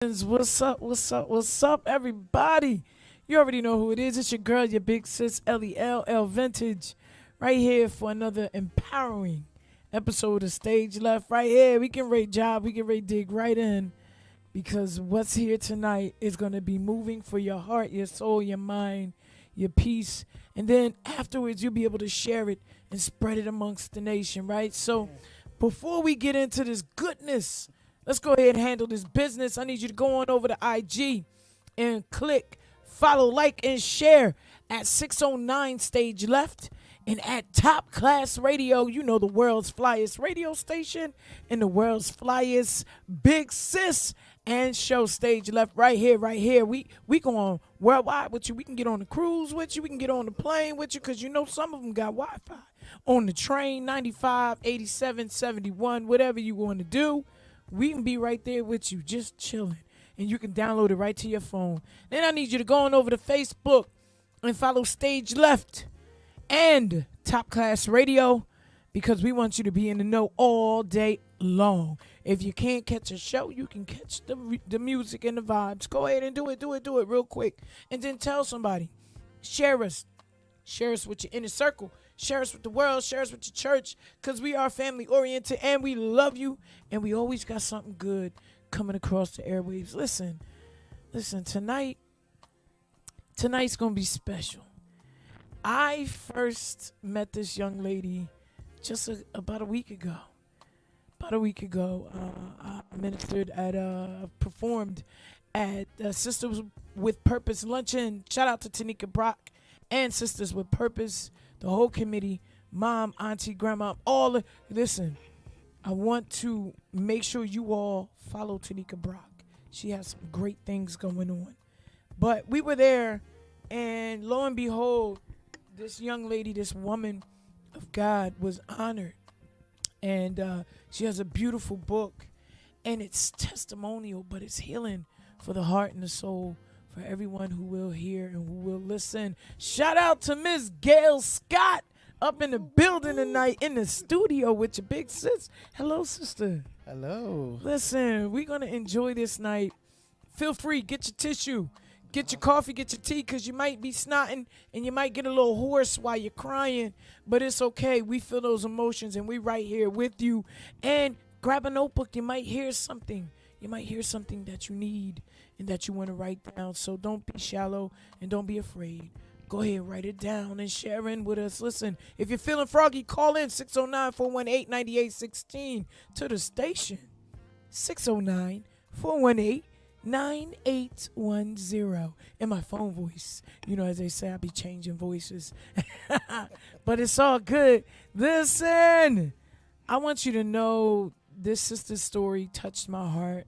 What's up? What's up? What's up, everybody? You already know who it is. It's your girl, your big sis, L Vintage, right here for another empowering episode of Stage Left. Right here, we can rate job, we can rate dig right in because what's here tonight is going to be moving for your heart, your soul, your mind, your peace. And then afterwards, you'll be able to share it and spread it amongst the nation, right? So before we get into this goodness, let's go ahead and handle this business. I need you to go on over to IG and click follow, like, and share at 609 Stage Left and at Top Class Radio. You know, the world's flyest radio station and the world's flyest big sis and show. Stage Left right here, right here. We going worldwide with you. We can get on the cruise with you. We can get on the plane with you because you know some of them got Wi-Fi. On the train, 95, 87, 71, whatever you want to do. We can be right there with you, just chilling. And you can download it right to your phone. Then I need you to go on over to Facebook and follow Stage Left and Top Class Radio because we want you to be in the know all day long. If you can't catch a show, you can catch the music and the vibes. Go ahead and do it real quick. And then tell somebody. Share us. Share us with your inner circle. Share us with the world. Share us with your church because we are family oriented and we love you. And we always got something good coming across the airwaves. Listen, tonight's going to be special. I first met this young lady just about a week ago. I ministered performed at Sisters with Purpose Luncheon. Shout out to Tanika Brock and Sisters with Purpose, the whole committee, mom, auntie, grandma, listen, I want to make sure you all follow Tanika Brock. She has some great things going on. But we were there, and lo and behold, this young lady, this woman of God was honored. And she has a beautiful book, and it's testimonial, but it's healing for the heart and the soul for everyone who will hear and who will listen. Shout out to Miss Gail Scott up in the building tonight in the studio with your big sis. Hello, sister. Hello. Listen, we're going to enjoy this night. Feel free, get your tissue, get your coffee, get your tea, because you might be snotting and you might get a little hoarse while you're crying, but it's okay. We feel those emotions and we right here with you. And grab a notebook. You might hear something. You might hear something that you need and that you want to write down. So don't be shallow and don't be afraid. Go ahead, write it down and share in with us. Listen, if you're feeling froggy, call in 609-418-9816 to the station. 609-418-9810. In my phone voice. You know, as they say, I be changing voices. But it's all good. Listen, I want you to know this sister's story touched my heart.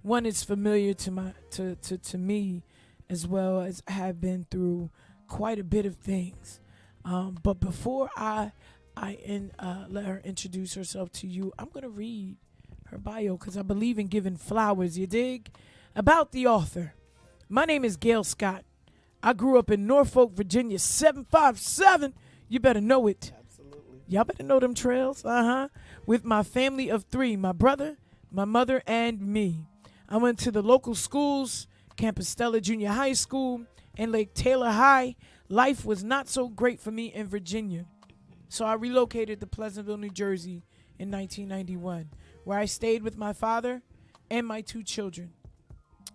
One is familiar to me, as well as I have been through quite a bit of things. But before I let her introduce herself to you, I'm going to read her bio because I believe in giving flowers, you dig? About the author. My name is Gail Scott. I grew up in Norfolk, Virginia, 757. You better know it. Absolutely. Y'all better know them trails. With my family of three, my brother, my mother, and me. I went to the local schools, Campus Stella Junior High School, and Lake Taylor High. Life was not so great for me in Virginia. So I relocated to Pleasantville, New Jersey in 1991, where I stayed with my father and my two children.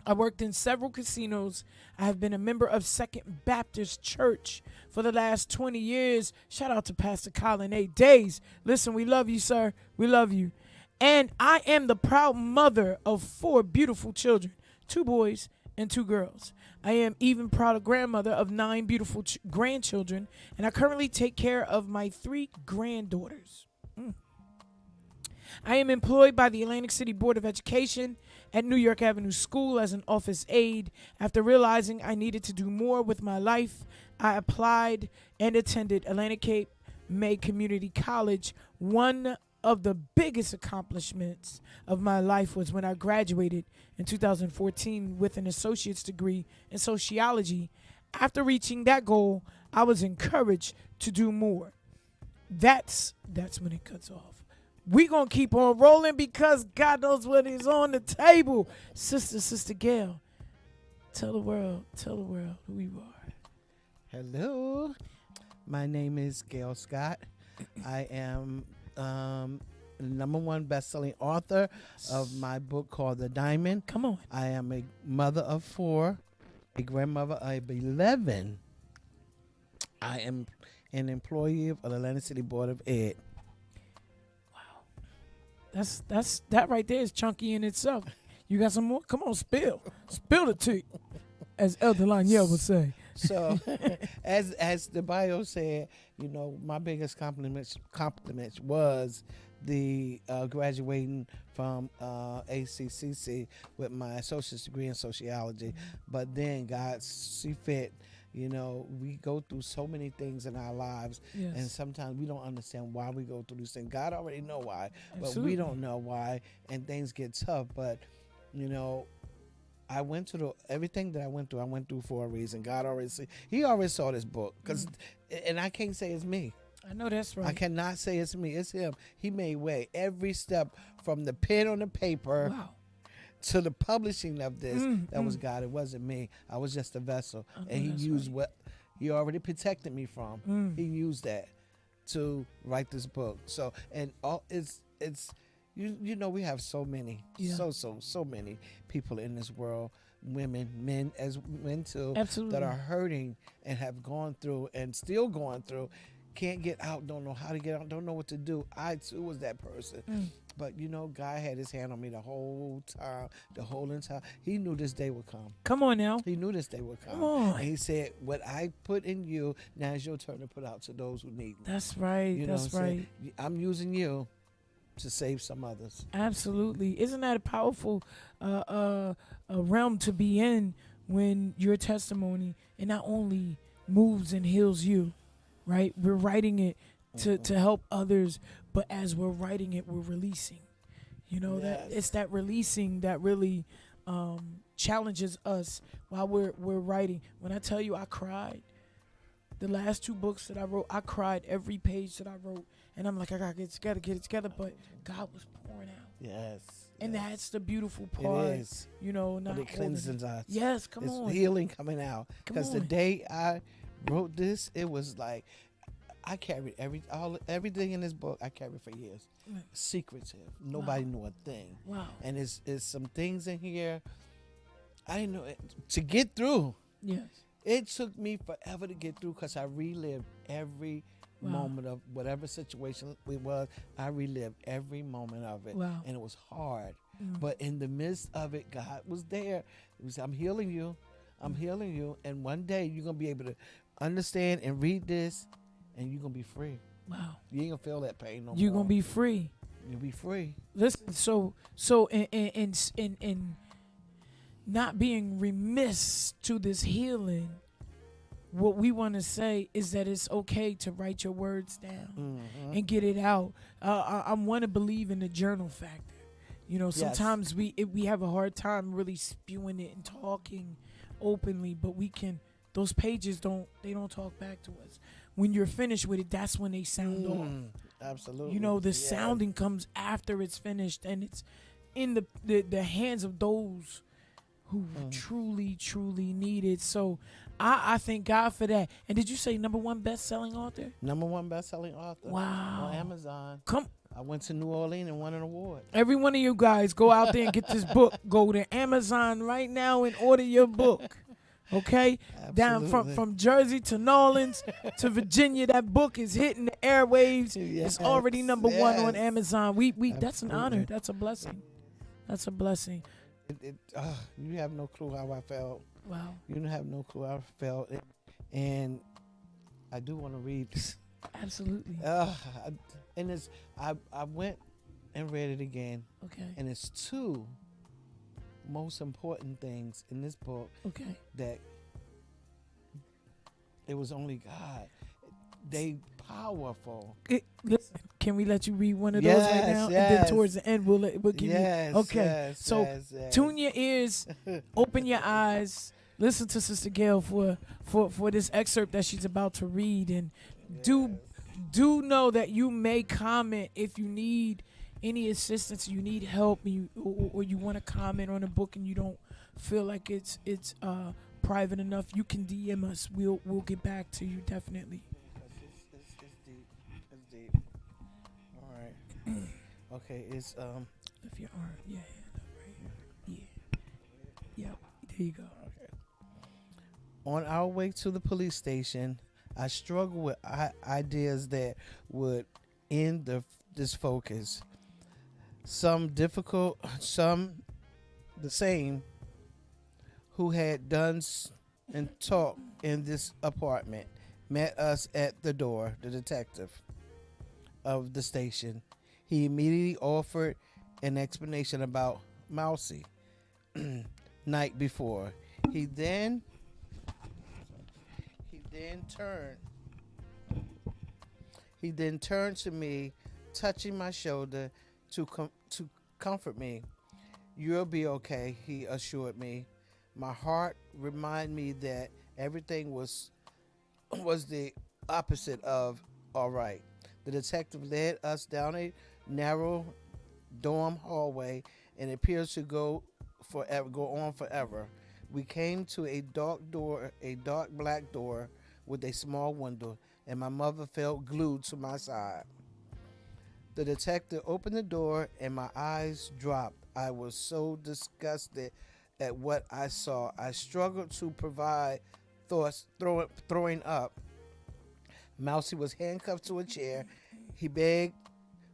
I worked in several casinos. I have been a member of Second Baptist Church for the last 20 years. Shout out to Pastor Colin A. Days. Listen, we love you, sir. We love you. And I am the proud mother of 4 beautiful children, 2 boys and 2 girls. I am even proud grandmother of 9 beautiful grandchildren, and I currently take care of my 3 granddaughters. I am employed by the Atlantic City Board of Education at New York Avenue School as an office aide. After realizing I needed to do more with my life, I applied and attended Atlantic Cape May Community College. One of the biggest accomplishments of my life was when I graduated in 2014 with an associate's degree in sociology. After reaching that goal, I was encouraged to do more. That's when it cuts off. We gonna keep on rolling because God knows what is on the table. Sister Gail, tell the world who you are. Hello, my name is Gail Scott. I am the #1 best-selling author of my book called The Diamond. Come on. I am a mother of 4, a grandmother of 11. I am an employee of the Atlantic City Board of Ed. That right there is chunky in itself. You got some more? Come on, spill the tea, as Elder Laniel would say. So, as the bio said, my biggest compliments was the graduating from ACCC with my associate's degree in sociology. But then God see fit. We go through so many things in our lives, Yes. and sometimes we don't understand why we go through these things. God already know why, but Absolutely. we don't know why, and things get tough. But I went through everything that I went through for a reason. God He already saw this book, and I can't say it's me. I know that's right. I cannot say it's me. It's Him. He made way every step from the pen on the paper. Wow. To the publishing of this, that was God. It wasn't me. I was just a vessel, and He used what He already protected me from. He used that to write this book. So, and all it's we have so many, so many people in this world, women, men as men too, Absolutely. that are hurting and have gone through and still going through. Can't get out, don't know how to get out, don't know what to do. I too was that person. But God had His hand on me the whole time, the whole entire. He knew this day would come. Come on now. He knew this day would come. Come on. And He said, what I put in you, now it's your turn to put out to those who need me. That's right. That's right. I'm using you to save some others. Absolutely. Isn't that a powerful a realm to be in when your testimony it not only moves and heals you, right? We're writing it to help others, but as we're writing it, we're releasing. That it's that releasing that really challenges us while we're writing. When I tell you I cried, the last 2 books that I wrote, I cried every page that I wrote. And I'm like, I gotta get it together. But God was pouring out. Yes. And that's the beautiful part. It is. Not but it cleanses us. Yes, come it's on. Healing coming out. Come Because the on. day I wrote this, it was like I carried everything in this book. I carried for years. Right. Secretive. Nobody knew a thing. Wow. And it's some things in here I didn't know it, to get through. Yes. It took me forever to get through because I relived every Wow. moment of whatever situation it was. I relived every moment of it. Wow. And it was hard. But in the midst of it, God was there. He was, I'm healing you. I'm healing you. And one day you're going to be able to understand and read this and you're going to be free. Wow. You ain't going to feel that pain no more. You're going to be free. You'll be free. Listen, so in not being remiss to this healing, what we want to say is that it's okay to write your words down and get it out. I want to believe in the journal factor. Sometimes we have a hard time really spewing it and talking openly, but we can. Those pages don't talk back to us. When you're finished with it, that's when they sound off. Absolutely. The sounding comes after it's finished, and it's in the hands of those who truly, truly need it. So I thank God for that. And did you say #1 best-selling author? #1 best-selling author. Wow. On Amazon. Come. I went to New Orleans and won an award. Every one of you guys, go out there and get this book. Go to Amazon right now and order your book. Okay? Down from Jersey to New Orleans to Virginia, that book is hitting the airwaves. It's already #1 on Amazon. We that's an honor. That's a blessing. That's a blessing. You have no clue how I felt. Wow. You don't have no clue how I felt. And I do want to read this. Absolutely. And it's I went and read it again. Okay. And it's 2 most important things in this book Okay. that it was only God. They powerful. Listen, can we let you read one of those right now? And then towards the end, we'll give you. Okay. Tune your ears, open your eyes, listen to Sister Gail for this excerpt that she's about to read, and do know that you may comment if you need any assistance, you need help, or you want to comment on a book and you don't feel like it's private enough, you can DM us. We'll get back to you definitely. It's deep. It's deep. All right. Okay. It's If your arm, yeah, hand up right here. Yeah, yep. There you go. Okay. On our way to the police station, I struggled with ideas that would end this focus. Some difficult, some the same, who had done and talked in this apartment, met us at the door, the detective of the station. He immediately offered an explanation about Mousy night before. He then turned to me, touching my shoulder to comfort me. You'll be okay, he assured me. My heart reminded me that everything was the opposite of all right. The detective led us down a narrow dorm hallway and it appears to go on forever. We came to a dark black door with a small window, and my mother felt glued to my side. The detective opened the door and my eyes dropped. I was so disgusted at what I saw. I struggled to provide thoughts, throwing up. Mousy was handcuffed to a chair. He begged,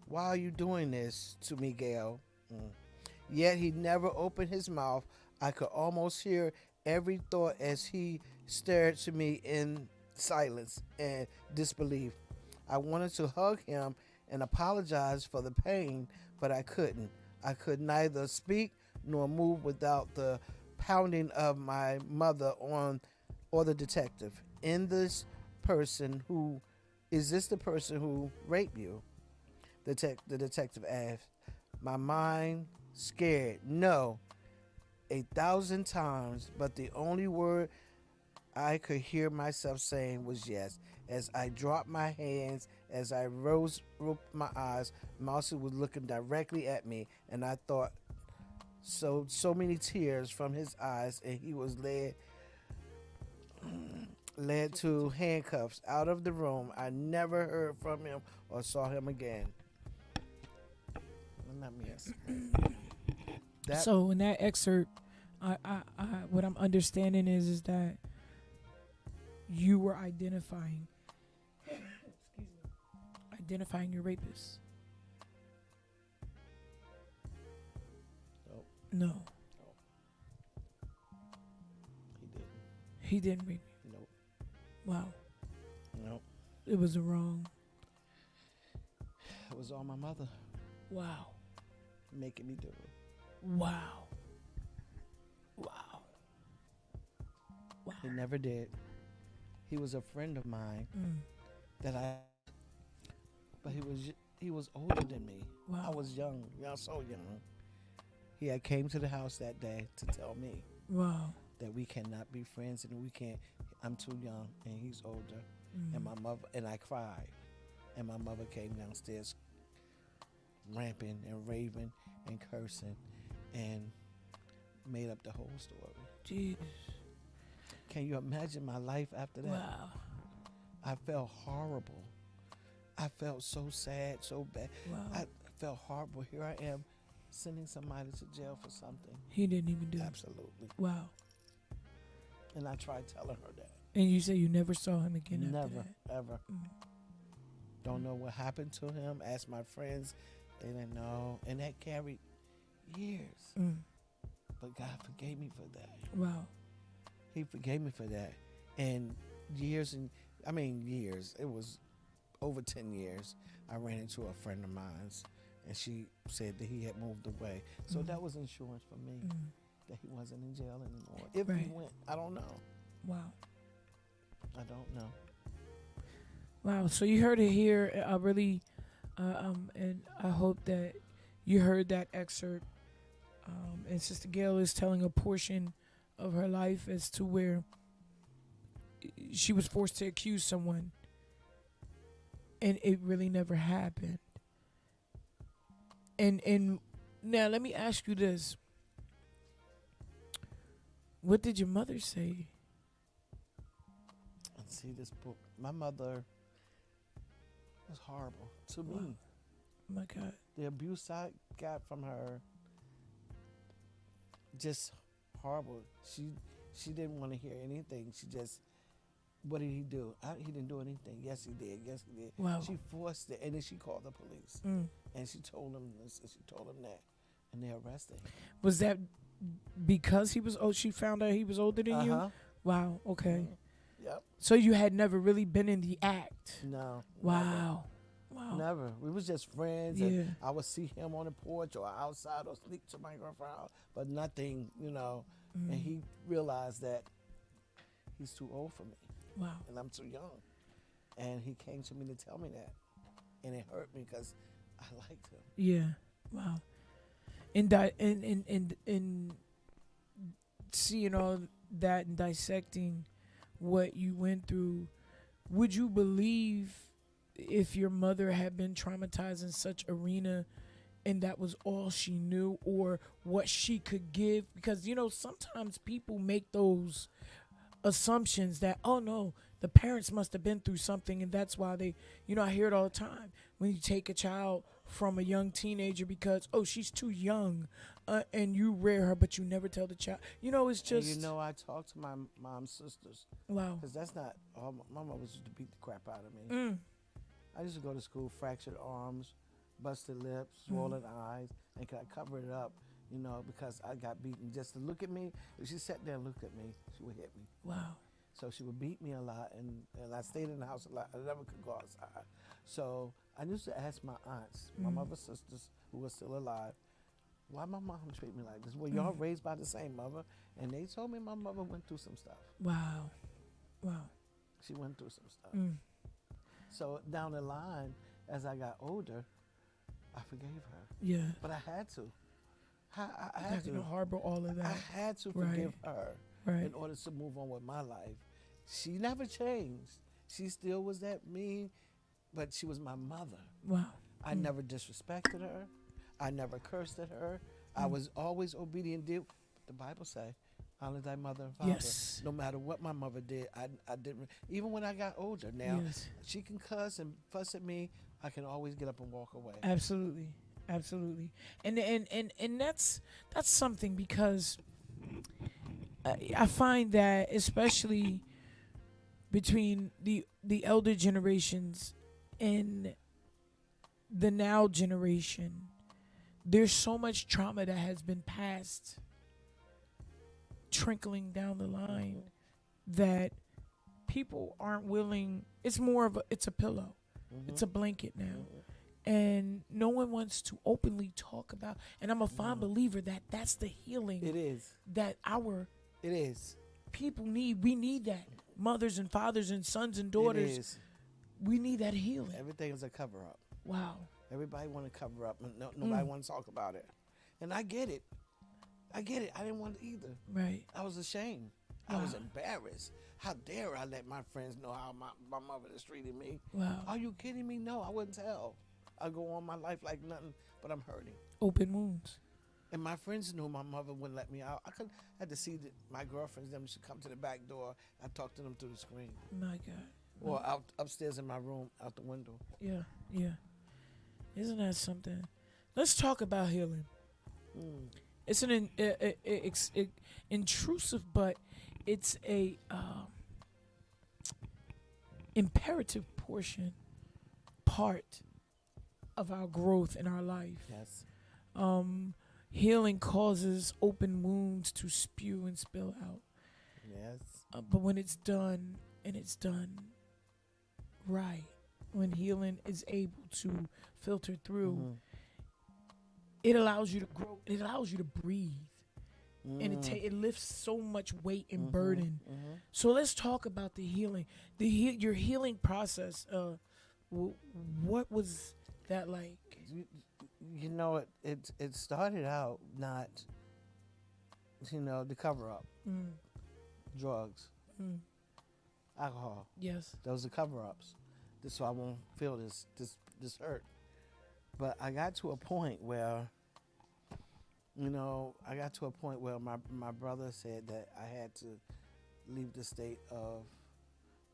"Why are you doing this to me, Gail?" Yet he never opened his mouth. I could almost hear every thought as he stared to me in silence and disbelief. I wanted to hug him and apologize for the pain, but I couldn't. I could neither speak nor move without the pounding of my mother or the detective. Is this the person who raped you? The detective asked. My mind scared. No, 1,000 times, but the only word I could hear myself saying was yes. As I dropped my hands, as I rose my eyes, Mousy was looking directly at me, and I thought so many tears from his eyes, and he was led to handcuffs out of the room. I never heard from him or saw him again. Let me ask. So in that excerpt, I what I'm understanding is that you were identifying your rapist. No. He didn't. He didn't rape you. Nope. Wow. Nope. It was wrong. It was all my mother Wow. making me do it. Wow. Wow. Wow. He never did. He was a friend of mine but he was older than me. Wow. I was young, so young. He had came to the house that day to tell me Wow. that we cannot be friends and I'm too young and he's older. And my mother, and I cried. And my mother came downstairs ramping and raving and cursing and made up the whole story. Jeez. Can you imagine my life after that? Wow. I felt horrible. I felt so sad, so bad. Wow. I felt horrible. Here I am sending somebody to jail for something. He didn't even do it. Absolutely. Wow. And I tried telling her that. And you say you never saw him again after Never, that? ever. Don't know what happened to him. Asked my friends. They didn't know. And that carried years. But God forgave me for that. Wow. He forgave me for that. And years. It was over 10 years. I ran into a friend of mine's. And she said that he had moved away. So that was insurance for me. That he wasn't in jail anymore. If he went, I don't know. Wow. I don't know. Wow. So you heard it here. I really, and I hope that you heard that excerpt. And Sister Gail is telling a portion of her life as to where she was forced to accuse someone, and it really never happened. And now let me ask you this: what did your mother say? And see this book. My mother was horrible to Wow. me. My God. The abuse I got from her, just horrible. She didn't want to hear anything. She just, what did he do? He didn't do anything. Yes, he did. Yes, he did. Wow. She forced it, and then she called the police, Mm. and she told him this, and she told him that, and they arrested him. Was that because he was? Oh, she found out he was older than you. Wow. Okay. Yep. So you had never really been in the act. No. Wow. Wow. Never. We was just friends, Yeah. and I would see him on the porch or outside or sneak to my girlfriend's house, but nothing, Mm. And he realized that he's too old for me, Wow. and I'm too young. And he came to me to tell me that, and it hurt me because I liked him. Yeah. Wow. In seeing all that and dissecting what you went through, would you believe if your mother had been traumatized in such arena and that was all she knew or what she could give? Because sometimes people make those assumptions that, oh no, the parents must have been through something and that's why they, I hear it all the time when you take a child from a young teenager because, oh, she's too young, and you rear her but you never tell the child, it's just And I talked to my mom's sisters, wow. because that's not all. My mom used to beat the crap out of me. Mm. I used to go to school, fractured arms, busted lips, swollen eyes, and I cover it up, because I got beaten. Just to look at me, if she sat there and looked at me, she would hit me. Wow. So she would beat me a lot, and I stayed in the house a lot. I never could go outside. So I used to ask my aunts, my mother's sisters, who were still alive, why my mom treat me like this? Well, y'all raised by the same mother, and they told me my mother went through some stuff. Wow. Wow. She went through some stuff. Mm. So down the line, as I got older, I forgave her, Yeah. but I had to. I Not had gonna to. harbor all of I that. had to Right. forgive her Right. in order to move on with my life. She never changed. She still was that mean, but she was my mother. Wow. I never disrespected her. I never cursed at her. I was always obedient. Did what the Bible say, honor thy mother and father. Yes. No matter what my mother did, I didn't. Even when I got older, now Yes. she can cuss and fuss at me. I can always get up and walk away. Absolutely. Absolutely. And that's something because I find that especially between the elder generations and the now generation, there's so much trauma that has been passed trickling down the line that people aren't willing. It's more of it's a pillow. It's a blanket now. And no one wants to openly talk about. And I'm a fine believer that that's the healing It is. that our It is. people need. We need that. Mothers and fathers and sons and It daughters. is. We need that healing. Everything is a cover up. Wow. Everybody want to cover up, and nobody want to talk about it. And I get it. I get it. I didn't want it either. Right. I was ashamed. I was Wow. embarrassed. How dare I let my friends know how my mother is treating me? Wow. Are you kidding me? No, I wouldn't tell. I go on my life like nothing, but I'm hurting. Open wounds. And my friends knew my mother wouldn't let me out. I had to see that my girlfriends, them should come to the back door. I talked to them through the screen. My God. Or out upstairs in my room, out the window. Yeah. Yeah. Isn't that something? Let's talk about healing. It's an intrusive, but it's a imperative part of our growth in our life. Yes. Healing causes open wounds to spew and spill out. Yes. But when it's done and it's done right, when healing is able to filter through, it allows you to grow. It allows you to breathe, and it lifts so much weight and burden. So let's talk about the healing, your healing process. What was that like? You know, it started out not, the cover up, drugs, alcohol. Yes. Those are cover ups. So I won't feel this hurt. But I got to a point where, my brother said that I had to leave the state of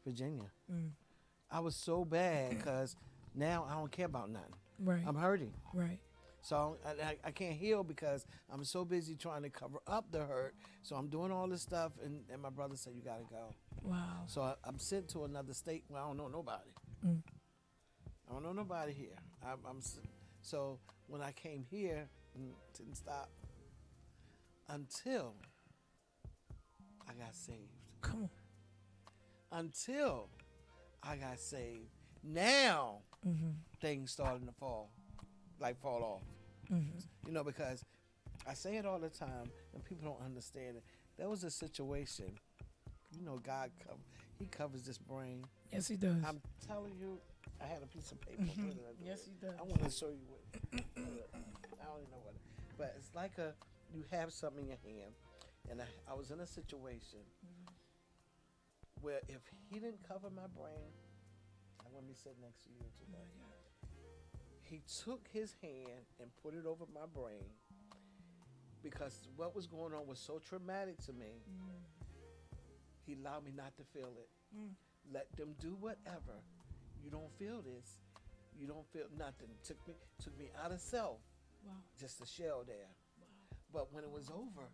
Virginia. Mm. I was so bad because now I don't care about nothing. Right. I'm hurting. Right. So I can't heal because I'm so busy trying to cover up the hurt. So I'm doing all this stuff, and my brother said, you got to go. Wow. So I'm sent to another state where I don't know nobody. Mm. I don't know nobody here. So when I came here, didn't stop until I got saved. Come on. Until I got saved. Now Mm-hmm. things starting to fall off. Mm-hmm. Because I say it all the time and people don't understand it. There was a situation, God he covers this brain. Yes, he does. I'm telling you, I had a piece of paper. Mhm. What did I do? Yes, he does. I want to show you what. I don't even know what. But it's like you have something in your hand, and I was in a situation where if he didn't cover my brain, I wouldn't be sitting next to you today. He took his hand and put it over my brain because what was going on was so traumatic to me. He allowed me not to feel it. Let them do whatever. You don't feel this. You don't feel nothing. Took me out of self. Wow. Just a shell there. Wow. But when it was over,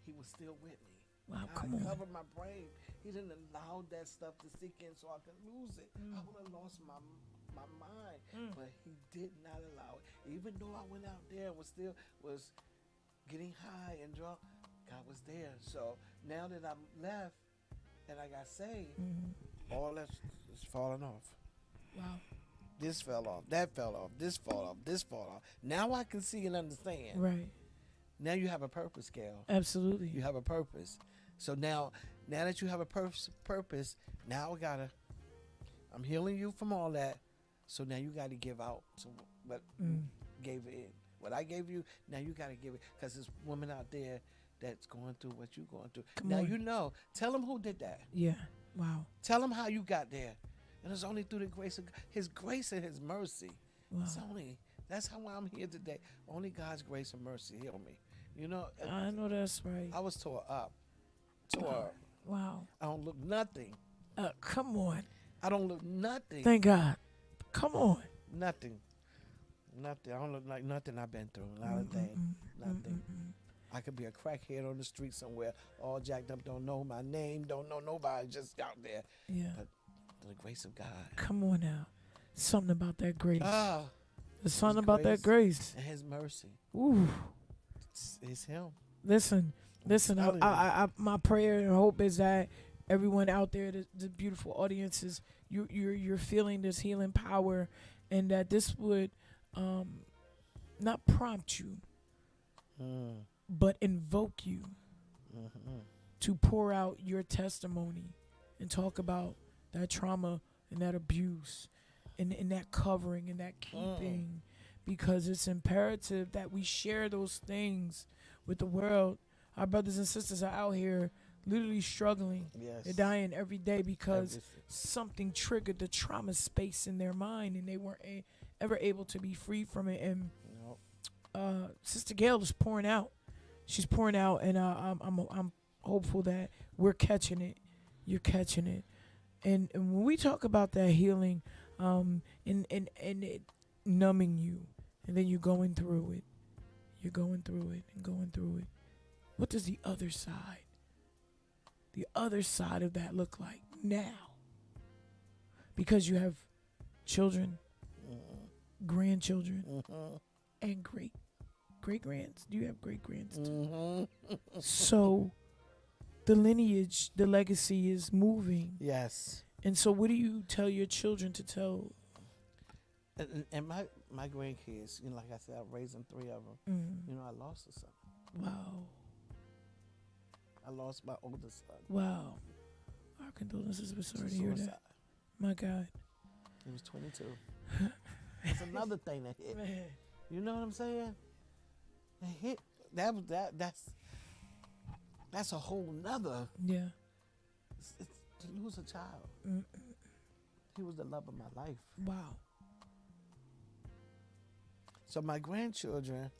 he was still with me. Wow, I come on. covered my brain. He didn't allow that stuff to sink in so I could lose it. I would have lost my mind. But he did not allow it. Even though I went out there and was getting high and drunk, God was there. So now that I'm left and I got saved, all that's is falling off. Wow. This fell off, that fell off, this fell off, this fell off. Now I can see and understand. Right. Now you have a purpose, Gail. Absolutely. You have a purpose. So now that you have a purpose, now I'm healing you from all that. So now you got to give out to what you gave it in. What I gave you, now you got to give it. Because there's women out there that's going through what you're going through. Come now on. you know. Tell them who did that. Yeah. Wow. Tell them how you got there. And it's only through the grace of His grace and His mercy. Wow. That's how I'm here today. Only God's grace and mercy heal me. I know that's right. I was tore up. Tore up. Wow. I don't look nothing. Come on. I don't look nothing. Thank God. Come on. Nothing. I don't look like nothing I've been through. Not a thing. Nothing. I could be a crackhead on the street somewhere, all jacked up, don't know my name, don't know nobody, just out there. Yeah. But the grace of God. Come on now. Something about that grace. Ah, There's something His about that grace. and His mercy. Ooh. It's Him. Listen. telling I my prayer and hope is that everyone out there, the beautiful audiences, you're feeling this healing power, and that this would not prompt you, but invoke you to pour out your testimony and talk about that trauma and that abuse and that covering and that keeping, because it's imperative that we share those things with the world. Our brothers and sisters are out here literally struggling. Yes. They're dying every day because something triggered the trauma space in their mind, and they weren't ever able to be free from it. And Sister Gail is pouring out. She's pouring out, and I'm hopeful that we're catching it. You're catching it. And when we talk about that healing, and it numbing you, and then you're going through it. You're going through it and going through it. What does the other side of that look like now? Because you have children, grandchildren, and great-grands. Do you have great-grands too? So the lineage, the legacy is moving. Yes. And so what do you tell your children to tell? And my grandkids, like I said, I've raised them 3 of them. I lost a son. Wow. I lost my oldest son. Wow. Our condolences. We're sorry to hear Suicide. that. My God. He was 22. That's another thing that hit. Man. You know what I'm saying? It hit. That's a whole nother. Yeah. It's to lose a child. Mm-mm. He was the love of my life. Wow. So my grandchildren,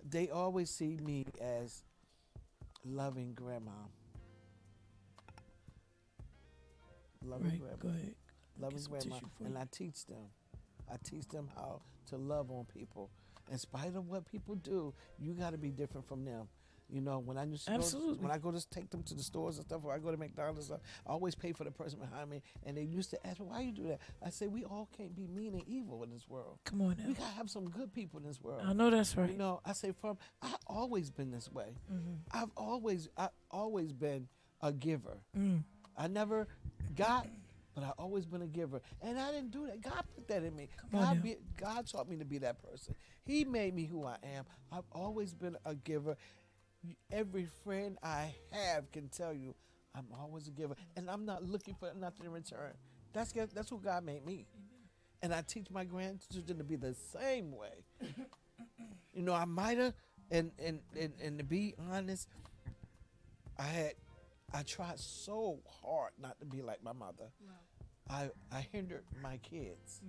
they always see me as loving grandma. Loving Right. grandma. Go ahead. Loving Get some grandma. tissue for And you. I teach them. I teach them how to love on people. In spite of what people do, you got to be different from them. You know, when I used to Absolutely. when I go to take them to the stores and stuff, or I go to McDonald's and stuff, I always pay for the person behind me. And they used to ask me, why you do that? I say, we all can't be mean and evil in this world. Come on We now. got to have some good people in this world. I know that's right. You know, I say I always been this way. I've always been a giver. I never got, but I always been a giver, and I didn't do that. God put that in me. on now. God taught me to be that person. He made me who I am. I've always been a giver. Every friend I have can tell you, I'm always a giver, and I'm not looking for nothing in return. That's who God made me, and I teach my grandchildren to be the same way. You know, I might have, and to be honest, I tried so hard not to be like my mother. I hindered my kids.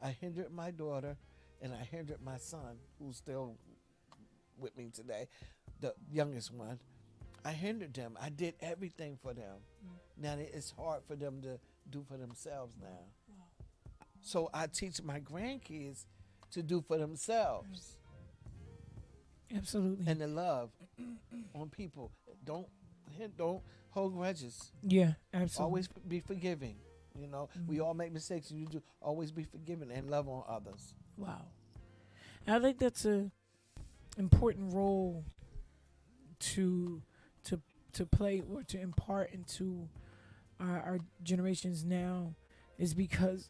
I hindered my daughter, and I hindered my son, who's still with me today, the youngest one. I hindered them. I did everything for them. Now it's hard for them to do for themselves now. So I teach my grandkids to do for themselves Absolutely. and to love on people. Don't hold grudges. Yeah, absolutely. Always be forgiving. You know, we all make mistakes, and you do always be forgiving and love on others. Wow. I think that's a important role to play or to impart into our generations now, is because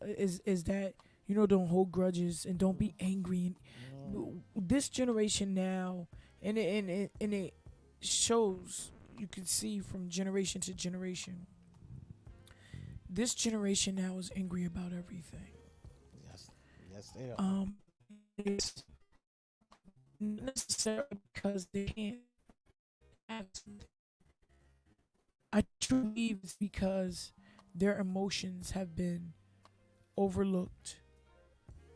is that, you know, don't hold grudges and don't be angry. And this generation now, and it shows, you can see from generation to generation, this generation now is angry about everything. Yes, they are. It's not necessarily because they can't have something. I truly believe it's because their emotions have been overlooked,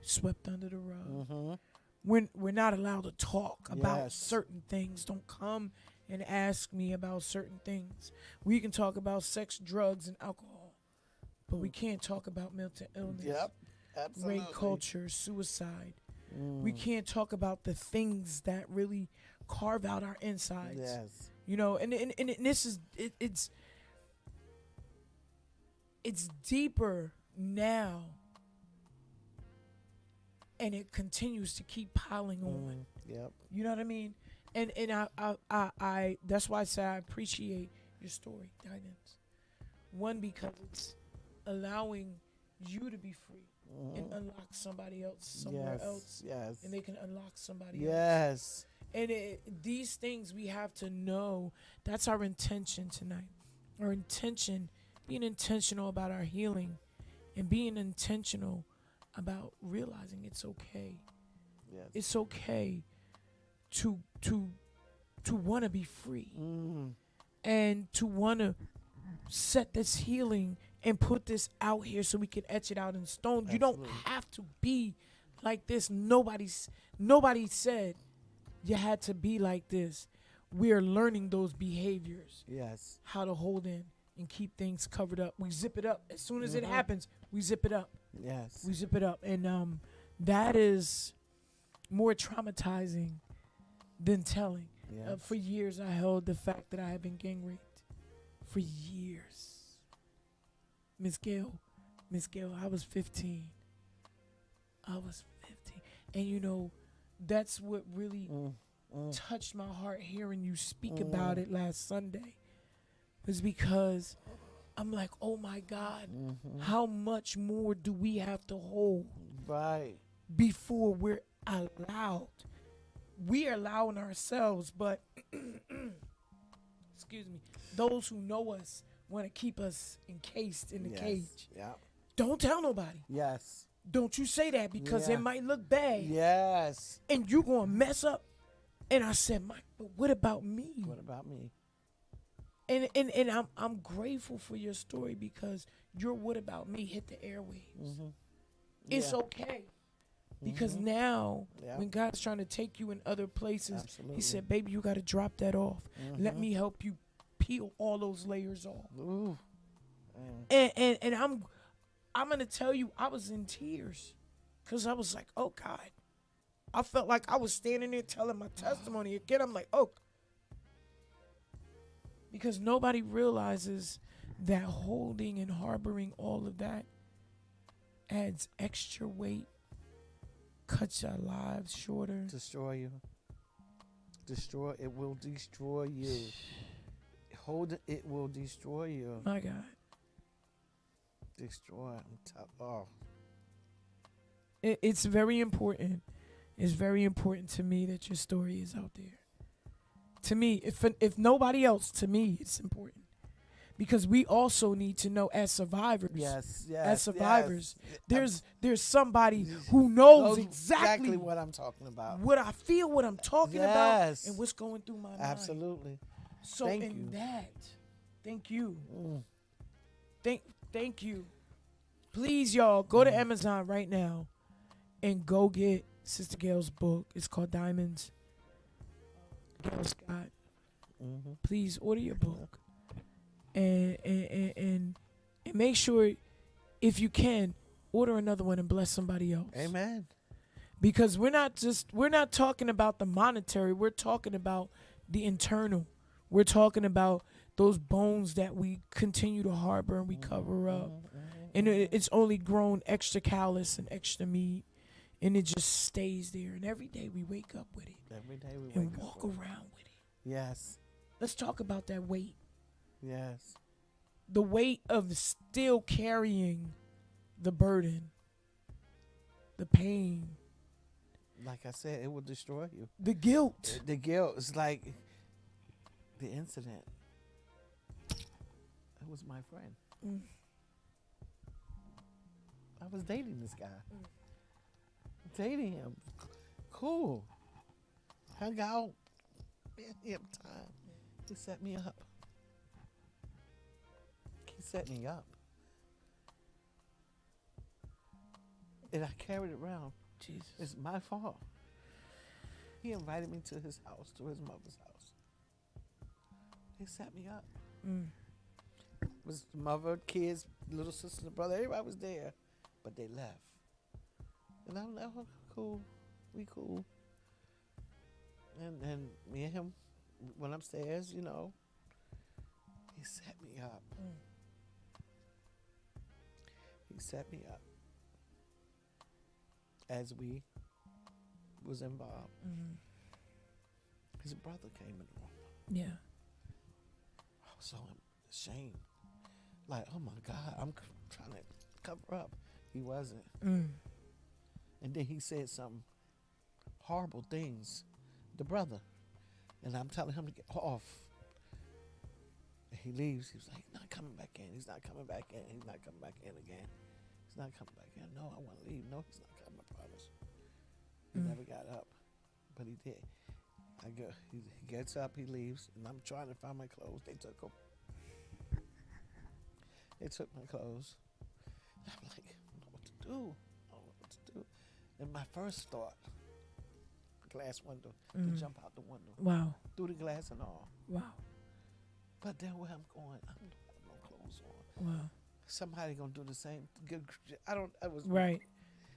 swept under the rug. We're not allowed to talk about Yes. certain things. Don't come and ask me about certain things. We can talk about sex, drugs, and alcohol, but we can't talk about mental illness, Yep, absolutely. rape culture, suicide. We can't talk about the things that really carve out our insides. Yes. You know, and this is it's deeper now, and it continues to keep piling on. Yep. You know what I mean? And I that's why I say I appreciate your story, Dinans. One, because it's allowing you to be free and unlock somebody else somewhere else, Yes. and they can unlock somebody else. Yes. And these things we have to know. That's our intention tonight. Our intention, being intentional about our healing, and being intentional about realizing it's okay. Yes. It's okay to want to be free and to want to set this healing and put this out here so we can etch it out in stone. You don't Absolutely. have to be like this. Nobody said you had to be like this. We are learning those behaviors, Yes. how to hold in and keep things covered up. We zip it up. As soon as it happens, we zip it up. Yes. We zip it up. And that is more traumatizing than telling. Yes. For years, I held the fact that I had been gang raped. For years. Miss Gail, I was 15. And you know, that's what really touched my heart hearing you speak about it last Sunday. Was because I'm like, oh my God, how much more do we have to hold Right. before we're allowed? We are allowing ourselves, but excuse me, those who know us want to keep us encased in the Yes. cage. Yeah. Don't tell nobody. Yes. Don't you say that, because Yeah. it might look bad Yes. and you're going to mess up. And I said, Mike, but what about me? What about me? And I'm grateful for your story, because your what about me hit the airwaves. It's Yeah. okay. Because now, Yeah. when God's trying to take you in other places, Absolutely. he said, baby, you got to drop that off. Let me help you peel all those layers off. Ooh. And I'm going to tell you, I was in tears because I was like, oh, God. I felt like I was standing there telling my testimony again. I'm like, oh. Because nobody realizes that holding and harboring all of that adds extra weight, cuts our lives shorter. Destroy you. It will destroy you. Hold it, it will destroy you. My God. Destroy. Oh. It's very important. It's very important to me that your story is out there. To me, if nobody else, to me, it's important. Because we also need to know as survivors. Yes. As survivors, yes. there's somebody who knows Knows exactly what I'm talking about. what I feel, what I'm talking about, Yes. and what's going through my mind. Absolutely. So Thank in you. that, thank you. Mm. Thank you. Please, y'all, go to Amazon right now and go get Sister Gail's book. It's called Diamonds. Gail Scott. Mm-hmm. Please order your book. And make sure, if you can, order another one and bless somebody else. Amen. Because we're not talking about the monetary. We're talking about the internal. We're talking about those bones that we continue to harbor and we cover up. And it's only grown extra callous and extra meat. And it just stays there. And every day we wake up with it. Every day we And wake walk up. around with it. Yes. Let's talk about that weight. Yes. The weight of still carrying the burden, the pain, Like I said, it will destroy you. the guilt. The guilt is like the incident. It was my friend. Mm. I was dating this guy. Dating him. Cool. Hung out. He had time. He set me up. He set me up. And I carried it around. Jesus. It's my fault. He invited me to his house, to his mother's house. They set me up. Mm. It was the mother, kids, little sister, brother, everybody was there. But they left. And I'm like, oh, cool. We cool. And me and him went upstairs, you know. He set me up. He set me up. As we was involved. His brother came in the room. Yeah. I was so ashamed. Like, oh my God, I'm trying to cover up. He wasn't. Mm. And then he said some horrible things, the brother. And I'm telling him to get off. And he leaves. He was like, not coming back in. He's not coming back in. He's not coming back in again. He's not coming back in. No, I want to leave. No, he's not coming, I promise. He never got up. But he did. He gets up, he leaves, and I'm trying to find my clothes. They took them. They took my clothes. And I'm like, I don't know what to do. I don't know what to do. And my first thought, glass window, to jump out the window. Wow. Through the glass and all. Wow. But then where I'm going, I don't have no clothes on. Wow. Somebody gonna do the same. I was Right.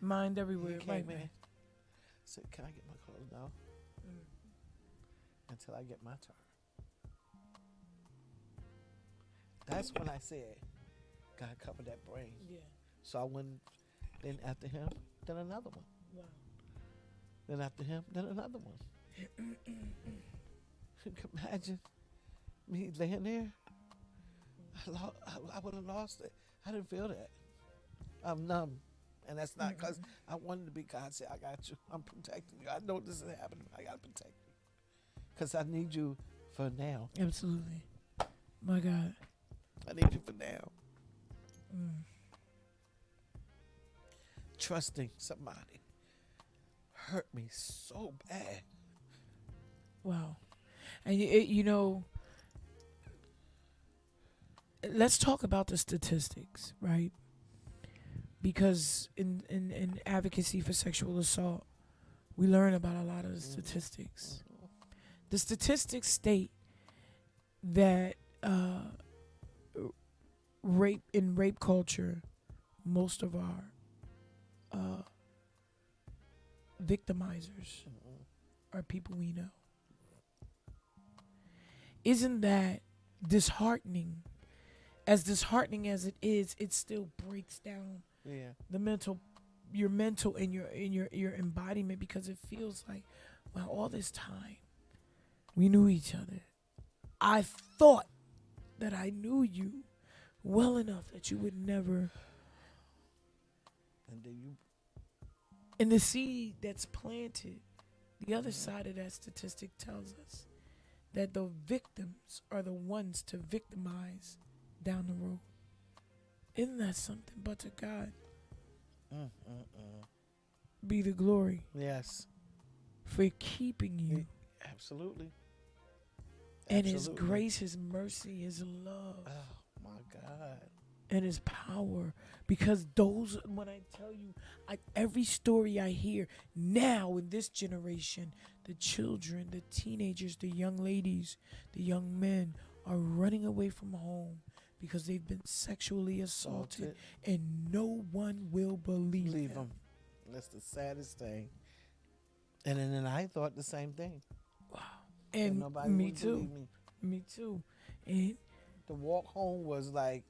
Mind He everywhere. came Right, in. man. Said, can I get my clothes now? Until I get my turn. That's when I said, God cover that brain. Yeah. So I went, then after him, then another one. Wow. Then after him, then another one. You can imagine me laying there. I would have lost it. I didn't feel that. I'm numb. And that's not because I wanted to be. God said, I got you. I'm protecting you. I know this is happening. I got to protect you. Because I need you for now. Absolutely. My God. I need you for now. Trusting somebody hurt me so bad. Wow. And you know, let's talk about the statistics, right? because in advocacy for sexual assault, we learn about a lot of the statistics. The statistics state that rape culture, most of our victimizers are people we know. Isn't that disheartening? As disheartening as it is, it still breaks down the your mental and your embodiment, because it feels like, wow, all this time we knew each other. I thought that I knew you well enough that you would never. And then you. And the seed that's planted, the other side of that statistic tells us that the victims are the ones to victimize down the road. Isn't that something? But to God be the glory. Yes. For keeping you. Absolutely. And His grace, His mercy, His love. Oh my God. And His power. Because those, when I tell you, every story I hear now in this generation, the children, the teenagers, the young ladies, the young men are running away from home because they've been sexually assaulted, and no one will believe them. That's the saddest thing. And then I thought the same thing. Wow. And nobody me would too. believe me. Me too. And the walk home was like,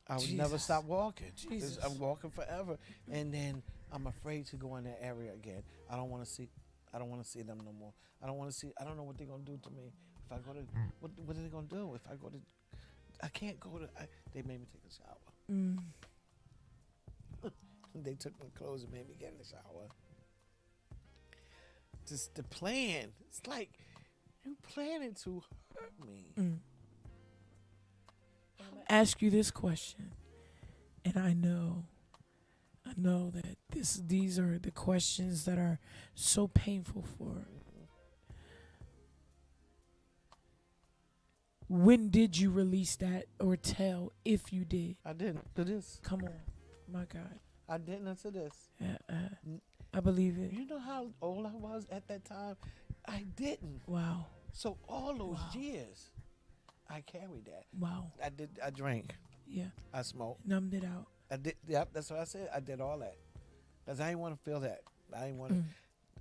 I would never stop walking. Jesus. I'm walking forever. And then I'm afraid to go in that area again. I don't want to see them no more. I don't know what they're going to do to me. If I go to, what are they going to do? If I go to, I can't go to, they made me take a shower. They took my clothes and made me get in the shower. Just the plan. It's like, you planning to hurt me. Ask you this question, and I know that these are the questions that are so painful for. When did you release that or tell, if you did? I didn't to this. Come on, my God. I didn't until this. I believe it. You know how old I was at that time? I didn't. Wow. So all those years, I carried that. Wow. I drank. Yeah. I smoked. Numbed it out. I did. Yep, that's what I said. I did all that. Because I didn't want to feel that. I didn't want to.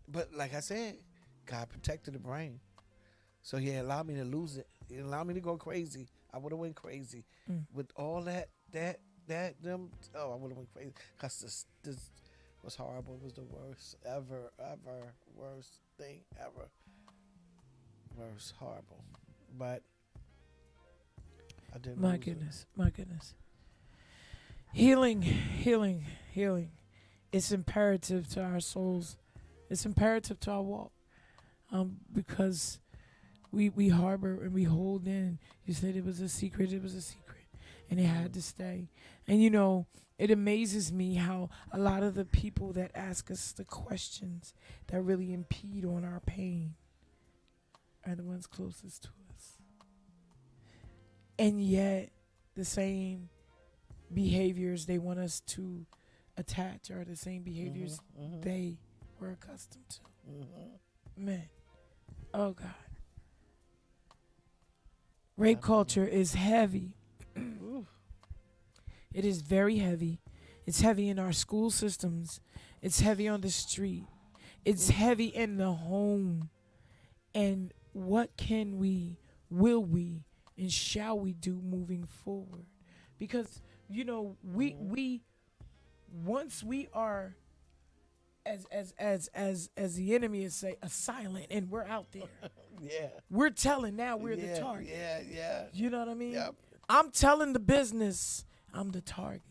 But like I said, God protected the brain. So He allowed me to lose it. He allowed me to go crazy. I would have went crazy. With all that, I would have went crazy. Because this was horrible. It was the worst ever, worst thing ever. Worst, horrible. But I didn't My lose goodness. My goodness. Healing. It's imperative to our souls. It's imperative to our walk. Because we harbor and we hold in. You said it was a secret. And it had to stay. And you know, it amazes me how a lot of the people that ask us the questions that really impede on our pain are the ones closest to us. And yet, the same behaviors they want us to attach are the same behaviors they were accustomed to. Man. Oh, God. Rape culture is heavy. It is very heavy. It's heavy in our school systems. It's heavy on the street. It's heavy in the home. And what will we, and shall we do moving forward? Because, you know, we once we are, as the enemy is say, a silent, and we're out there. Yeah. We're telling now we're the target. Yeah. You know what I mean? Yep. I'm telling the business I'm the target.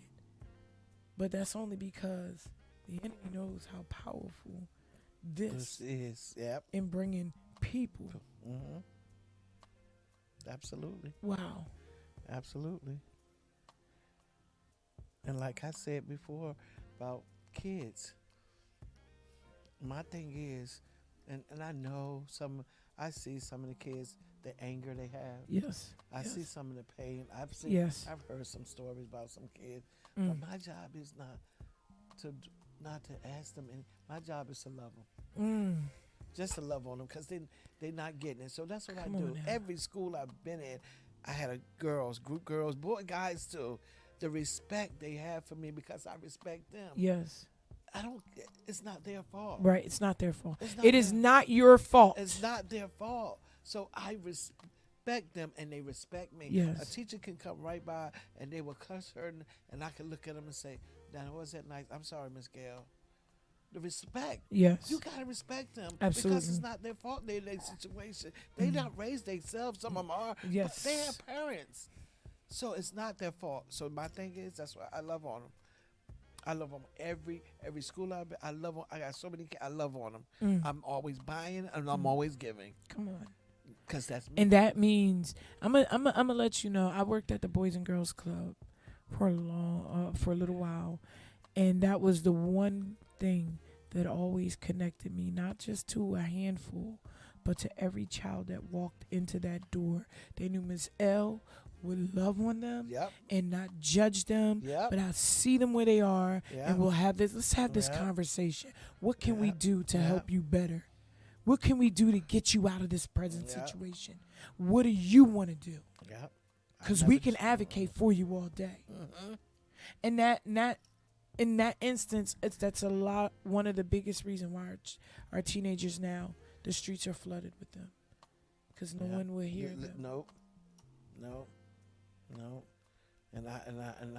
But that's only because the enemy knows how powerful this is. Yep. in bringing people. Absolutely. Wow. Absolutely. And like I said before about kids, my thing is, and I know I see some of the kids, the anger they have. Yes. I yes. see some of the pain. Yes. I've heard some stories about some kids. Mm. But my job is not to ask them. And my job is to love them. Mm. Just to love on them because they're not getting it. So that's what Come I do. on now. Every school I've been in, I had a group girls, guys too. The respect they have for me because I respect them. Yes. It's not their fault. Right. It's not their fault. It's not It is their- not your fault. It's not their fault. So I respect them and they respect me. Yes. A teacher can come right by and they will cuss her and I can look at them and say, "Now, was that nice? I'm sorry, Miss Gail." The respect. Yes. You gotta respect them Absolutely. because it's not their fault. They're in their situation. They not raised themselves. Some of them are. Yes. But they have parents, so it's not their fault. So my thing is, that's why I love on them. I love them every school I've been. I love them. I got so many kids. I love on them. Mm. I'm always buying and I'm always giving Come on. because that's me. And that means I'm gonna let you know. I worked at the Boys and Girls Club for a little while, and that was the one thing that always connected me, not just to a handful, but to every child that walked into that door. They knew Miss L would love on them Yep. and not judge them, Yep. but I see them where they are, Yeah. and we'll have this. Let's have this Yeah. conversation. What can we Yeah. do to Yeah. help you better? What can we do to get you out of this present Yeah. situation? What do you want to do? Yep. Because we can advocate for you all day. Mm-hmm. And in that instance, that's a lot. One of the biggest reason why our teenagers now, the streets are flooded with them, because no one will hear them. No. And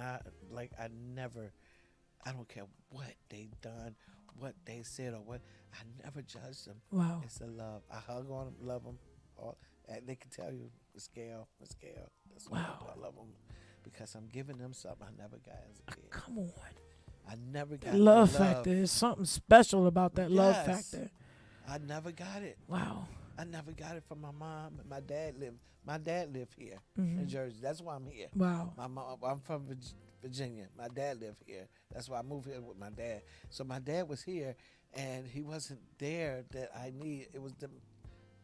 I like I never. I don't care what they done, what they said, or what. I never judge them. Wow. It's the love. I hug on them, love them. They can tell you, Miss Gail. That's what Wow. I love them because I'm giving them something I never got as a kid. Come on. I never got The love factor. There's something special about that love Yes. factor. I never got it. Wow. I never got it from my mom. My dad lived here Mhm. in Jersey. That's why I'm here. Wow. My mom, I'm from Virginia. My dad lived here. That's why I moved here with my dad. So my dad was here, and he wasn't there that I need. It was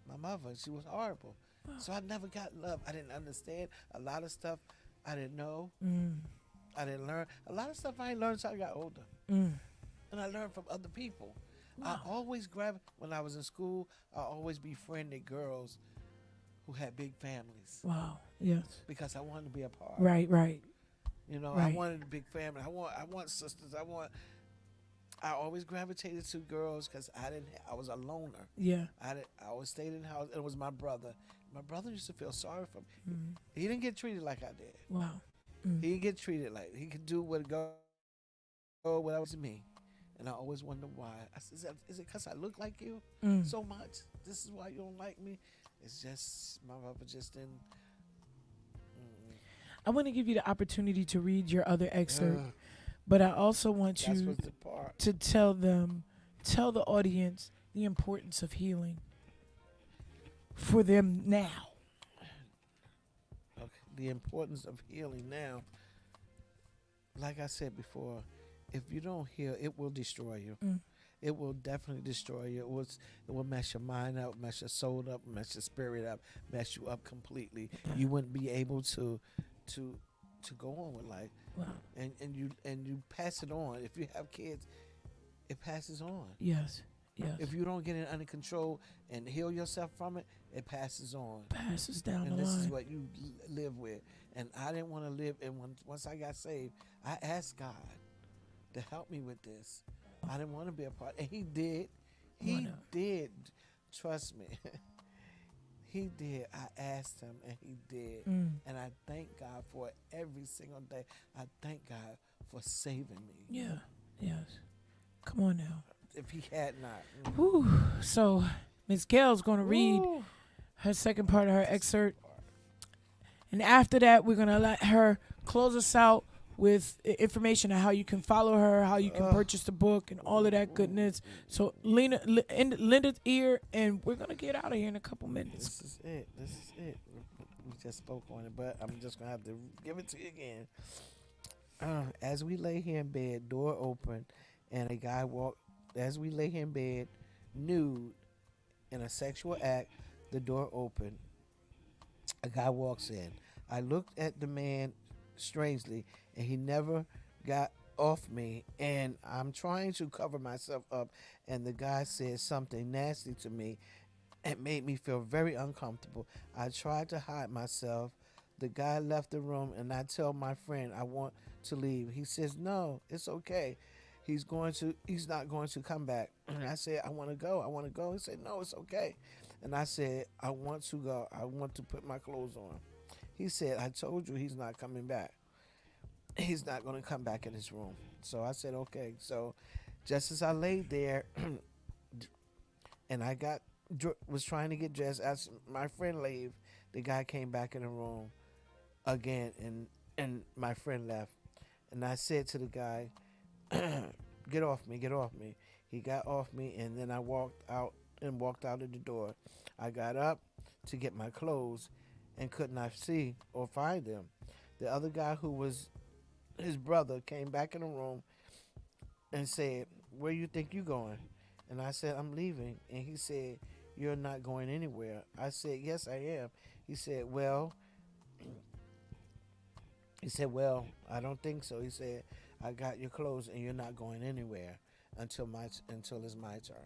my mother. She was horrible. So I never got love. I didn't understand a lot of stuff. I didn't know. Mm. I didn't learn a lot of stuff. I ain't learned until I got older, Mm. and I learned from other people. Wow. I always when I was in school. I always befriended girls who had big families Wow. Yes. because I wanted to be a part. Right. Right. You know, Right. I wanted a big family. I want sisters. I always gravitated to girls because I was a loner. Yeah. I always stayed in the house. It was my brother. My brother used to feel sorry for me. Mm. He didn't get treated like I did. Wow. Mm. He didn't get treated like he could do what what was me. And I always wonder why. I said, is it because I look like you Mm. so much? This is why you don't like me? It's just my brother just didn't. I want to give you the opportunity to read your other excerpt, Ugh, but I also want that's you what's the part. to tell the audience the importance of healing for them now. Okay. The importance of healing now. Like I said before, if you don't heal, it will destroy you. Mm. It will definitely destroy you. It will mess your mind up, mess your soul up, mess your spirit up, mess you up completely. You wouldn't be able to go on with life. Wow. And you pass it on. If you have kids, it passes on. Yes. Yes. If you don't get it under control and heal yourself from it, it passes on. Passes down And the this line. is what you live with. And I didn't want to live. And once I got saved, I asked God to help me with this. I didn't want to be a part. And He did. He Wow. did. Trust me. He did. I asked Him, and He did. Mm. And I thank God for it every single day. I thank God for saving me. Yeah. Yes. Come on now. If He had not. Whew. So Miss Gail's going to read Woo. her second part of her excerpt. And after that, we're going to let her close us out with information on how you can follow her, how you can purchase the book, and all of that goodness. So lend an ear, and we're going to get out of here in a couple minutes. This is it. We just spoke on it, but I'm just going to have to give it to you again. As we lay here in bed, door open, and a guy walked. As we lay here in bed, nude, in a sexual act, The door opened. A guy walks in. I looked at the man strangely, and he never got off me. And I'm trying to cover myself up, and the guy said something nasty to me. It made me feel very uncomfortable. I tried to hide myself. The guy left the room, and I tell my friend I want to leave. He says, "No, it's okay. He's not going to come back." And I said, "I want to go. I want to go." He said, "No, it's okay." And I said, "I want to go. I want to put my clothes on." He said, "I told you he's not coming back. He's not going to come back in his room." So I said, "Okay." So just as I laid there and I was trying to get dressed, as my friend left, the guy came back in the room again, and my friend left. And I said to the guy, "Get off me, get off me." He got off me, and then I walked out of the door. I got up to get my clothes and could not see or find them. The other guy, who was his brother, came back in the room and said, "Where you think you going?" And I said, "I'm leaving." And he said, "You're not going anywhere." I said, "Yes, I am." He said, well, "I don't think so." He said, "I got your clothes and you're not going anywhere until it's my turn."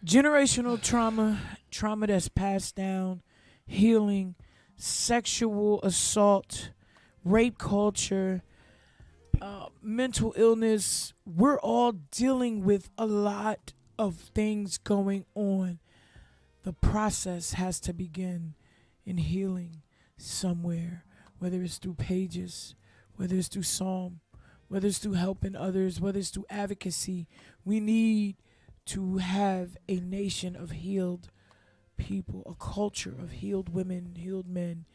Generational trauma that's passed down, healing, sexual assault, rape culture, mental illness. We're all dealing with a lot of things going on. The process has to begin in healing somewhere, whether it's through pages, whether it's through psalm, whether it's through helping others, whether it's through advocacy. We need to have a nation of healed people, a culture of healed women, healed men,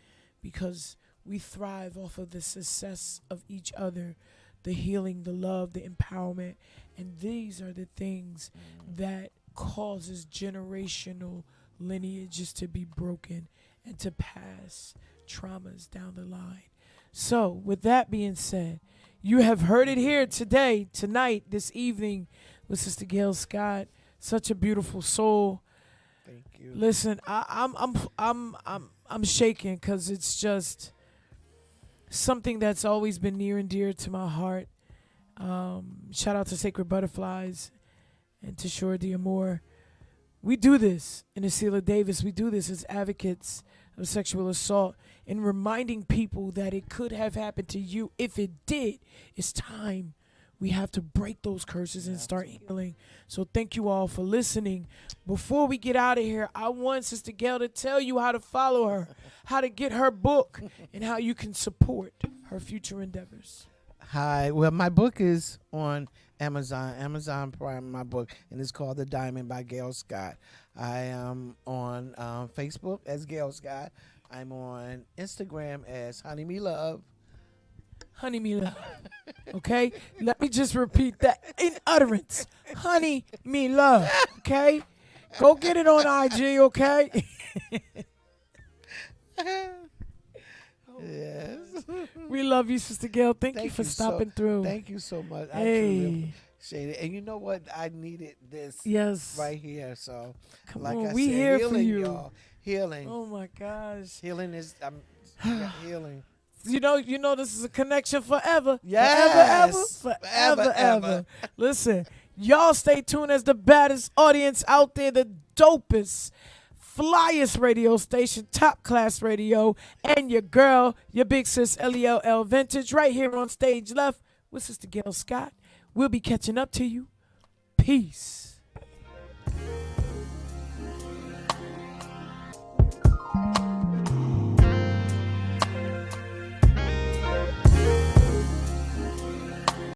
because we thrive off of the success of each other, the healing, the love, the empowerment. And these are the things that causes generational lineages to be broken and to pass traumas down the line. So with that being said, you have heard it here today, tonight, this evening with Sister Gail Scott. Such a beautiful soul. Thank you. Listen, I'm shaking because it's just something that's always been near and dear to my heart. Shout out to Sacred Butterflies and to Shore D'Amour. We do this in Acela Davis. We do this as advocates of sexual assault and reminding people that it could have happened to you. If it did, it's time. We have to break those curses and start healing. So thank you all for listening. Before we get out of here, I want Sister Gail to tell you how to follow her, how to get her book, and how you can support her future endeavors. Hi. Well, my book is on Amazon Prime, my book, and it's called The Diamond by Gail Scott. I am on Facebook as Gail Scott. I'm on Instagram as Honey Me Love. Honey Me Love. Okay? Let me just repeat that in utterance. Honey Me Love. Okay? Go get it on IG, okay? Yes. We love you, Sister Gail. Thank you for stopping through. Thank you so much. I Hey. truly appreciate it. And you know what? I needed this Yes. right here. So, Come like on, I we said, here for healing, you. y'all. Healing. Oh my gosh. Healing is healing. You know this is a connection forever. Yes. Forever, ever. Listen, y'all stay tuned as the baddest audience out there, the dopest, flyest radio station, top class radio, and your girl, your big sis, LELL Vintage, right here on stage left with Sister Gail Scott. We'll be catching up to you. Peace.